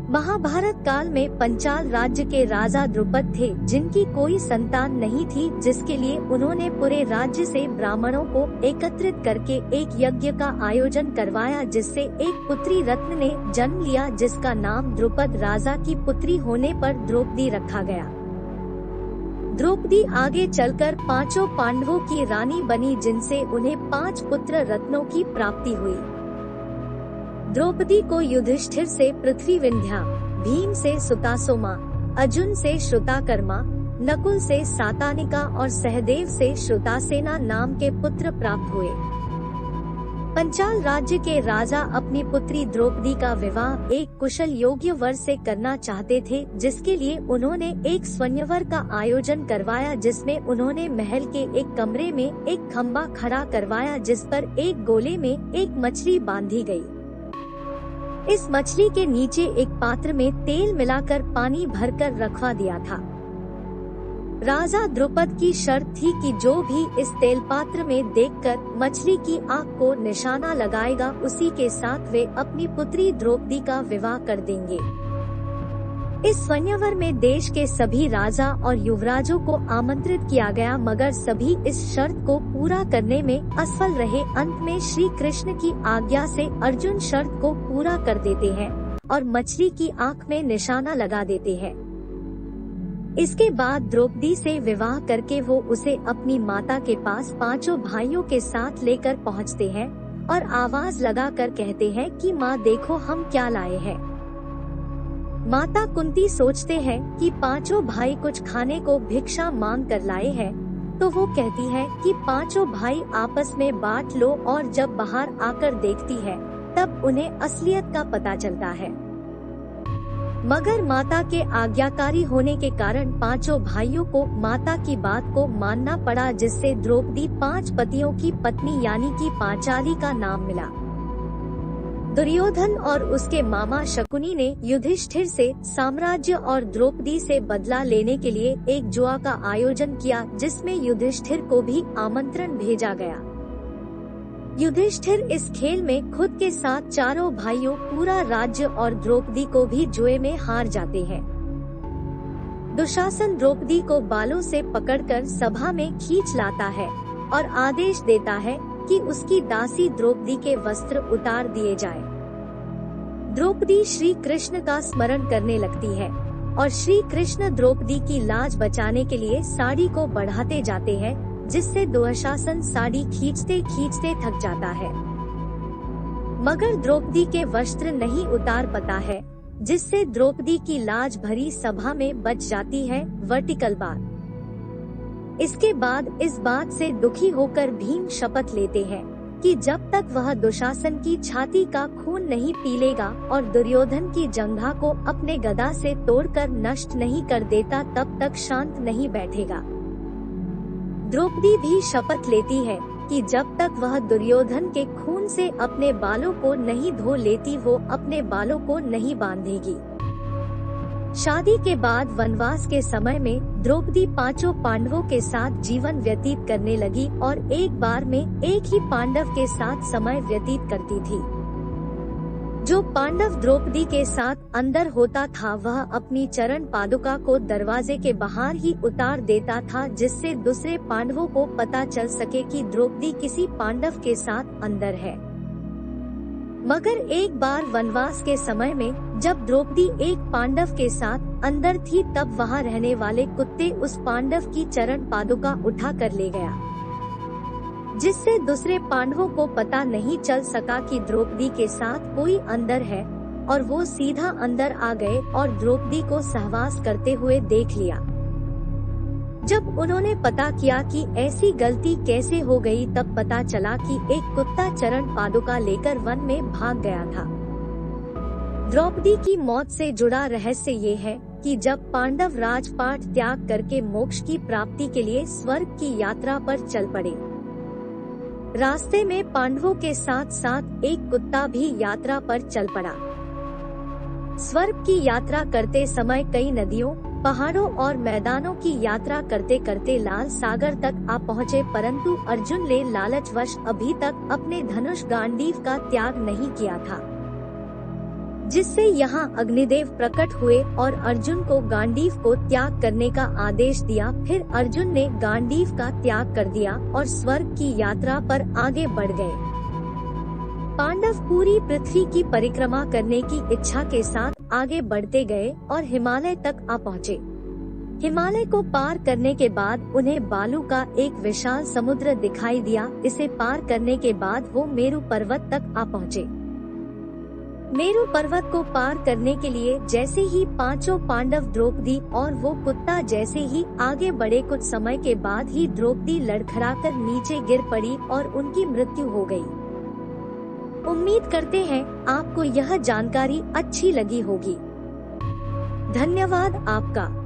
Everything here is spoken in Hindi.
महाभारत काल में पंचाल राज्य के राजा द्रुपद थे, जिनकी कोई संतान नहीं थी, जिसके लिए उन्होंने पूरे राज्य से ब्राह्मणों को एकत्रित करके एक यज्ञ का आयोजन करवाया, जिससे एक पुत्री रत्न ने जन्म लिया, जिसका नाम द्रुपद राजा की पुत्री होने पर द्रौपदी रखा गया। द्रौपदी आगे चलकर पांचों पांडवों की रानी बनी, जिनसे उन्हें 5 पुत्र रत्नों की प्राप्ति हुई। द्रौपदी को युधिष्ठिर से पृथ्वी विंध्या, भीम से सुतासोमा, अर्जुन से श्रुताकर्मा, नकुल से सातानिका और सहदेव से श्रुतासेना नाम के पुत्र प्राप्त हुए। पंचाल राज्य के राजा अपनी पुत्री द्रौपदी का विवाह एक कुशल योग्य वर से करना चाहते थे, जिसके लिए उन्होंने एक स्वयंवर का आयोजन करवाया, जिसमें उन्होंने महल के एक कमरे में एक खंबा खड़ा करवाया, जिस पर एक गोले में एक मछली बांधी गई। इस मछली के नीचे एक पात्र में तेल मिलाकर पानी भरकर रखवा दिया था। राजा द्रुपद की शर्त थी कि जो भी इस तेल पात्र में देखकर मछली की आंख को निशाना लगाएगा, उसी के साथ वे अपनी पुत्री द्रौपदी का विवाह कर देंगे। इस स्वयंवर में देश के सभी राजा और युवराजों को आमंत्रित किया गया, मगर सभी इस शर्त को पूरा करने में असफल रहे। अंत में श्री कृष्ण की आज्ञा से अर्जुन शर्त को पूरा कर देते हैं और मछली की आंख में निशाना लगा देते हैं। इसके बाद द्रौपदी से विवाह करके वो उसे अपनी माता के पास 5 भाइयों के साथ लेकर पहुँचते हैं और आवाज लगाकर कहते हैं कि माँ देखो हम क्या लाए हैं। माता कुंती सोचते हैं कि 5 भाई कुछ खाने को भिक्षा मांग कर लाए हैं, तो वो कहती है कि 5 भाई आपस में बांट लो, और जब बाहर आकर देखती है तब उन्हें असलियत का पता चलता है। मगर माता के आज्ञाकारी होने के कारण 5 भाइयों को माता की बात को मानना पड़ा, जिससे द्रौपदी 5 पतियों की पत्नी यानी कि पांचाली का नाम मिला। दुर्योधन और उसके मामा शकुनी ने युधिष्ठिर से साम्राज्य और द्रौपदी से बदला लेने के लिए एक जुआ का आयोजन किया, जिसमें युधिष्ठिर को भी आमंत्रण भेजा गया। युधिष्ठिर इस खेल में खुद के साथ 4 भाइयों, पूरा राज्य और द्रौपदी को भी जुए में हार जाते हैं। दुशासन द्रौपदी को बालों से पकड़कर सभा में खींच लाता है और आदेश देता है कि उसकी दासी द्रौपदी के वस्त्र उतार दिए जाए। द्रौपदी श्री कृष्ण का स्मरण करने लगती है और श्री कृष्ण द्रौपदी की लाज बचाने के लिए साड़ी को बढ़ाते जाते हैं, जिससे दुशासन साड़ी खींचते खींचते थक जाता है, मगर द्रौपदी के वस्त्र नहीं उतार पाता है, जिससे द्रौपदी की लाज भरी सभा में बच जाती है। Vertical bar. इसके बाद इस बात से दुखी होकर भीम शपथ लेते हैं कि जब तक वह दुशासन की छाती का खून नहीं पी लेगा और दुर्योधन की जंघा को अपने गदा से तोड़कर नष्ट नहीं कर देता, तब तक शांत नहीं बैठेगा। द्रौपदी भी शपथ लेती है कि जब तक वह दुर्योधन के खून से अपने बालों को नहीं धो लेती, वो अपने बालों को नहीं बांधेगी। शादी के बाद वनवास के समय में द्रौपदी 5 पांडवों के साथ जीवन व्यतीत करने लगी और एक बार में एक ही पांडव के साथ समय व्यतीत करती थी। जो पांडव द्रौपदी के साथ अंदर होता था, वह अपनी चरण पादुका को दरवाजे के बाहर ही उतार देता था, जिससे दूसरे पांडवों को पता चल सके कि द्रौपदी किसी पांडव के साथ अंदर है। मगर एक बार वनवास के समय में जब द्रौपदी एक पांडव के साथ अंदर थी, तब वहां रहने वाले कुत्ते उस पांडव की चरण पादुका उठा कर ले गया, जिससे दूसरे पांडवों को पता नहीं चल सका कि द्रौपदी के साथ कोई अंदर है, और वो सीधा अंदर आ गए और द्रौपदी को सहवास करते हुए देख लिया। जब उन्होंने पता किया कि ऐसी गलती कैसे हो गई, तब पता चला कि एक कुत्ता चरण पादुका लेकर वन में भाग गया था। द्रौपदी की मौत से जुड़ा रहस्य ये है कि जब पांडव राजपाट त्याग करके मोक्ष की प्राप्ति के लिए स्वर्ग की यात्रा पर चल पड़े, रास्ते में पांडवों के साथ साथ एक कुत्ता भी यात्रा पर चल पड़ा। स्वर्ग की यात्रा करते समय कई नदियों, पहाड़ों और मैदानों की यात्रा करते करते लाल सागर तक आ पहुँचे, परंतु अर्जुन ने लालचवश अभी तक अपने धनुष गांडीव का त्याग नहीं किया था। जिससे यहाँ अग्निदेव प्रकट हुए और अर्जुन को गांडीव को त्याग करने का आदेश दिया। फिर अर्जुन ने गांडीव का त्याग कर दिया और स्वर्ग की यात्रा पर आगे बढ़ गए। पांडव पूरी पृथ्वी की परिक्रमा करने की इच्छा के साथ आगे बढ़ते गए और हिमालय तक आ पहुँचे। हिमालय को पार करने के बाद उन्हें बालू का एक विशाल समुद्र दिखाई दिया। इसे पार करने के बाद वो मेरु पर्वत तक आ पहुँचे। मेरु पर्वत को पार करने के लिए जैसे ही पांचों पांडव द्रौपदी और वो कुत्ता जैसे ही आगे बढ़े, कुछ समय के बाद ही द्रौपदी लड़खड़ाकर नीचे गिर पड़ी और उनकी मृत्यु हो गई। उम्मीद करते हैं आपको यह जानकारी अच्छी लगी होगी। धन्यवाद आपका।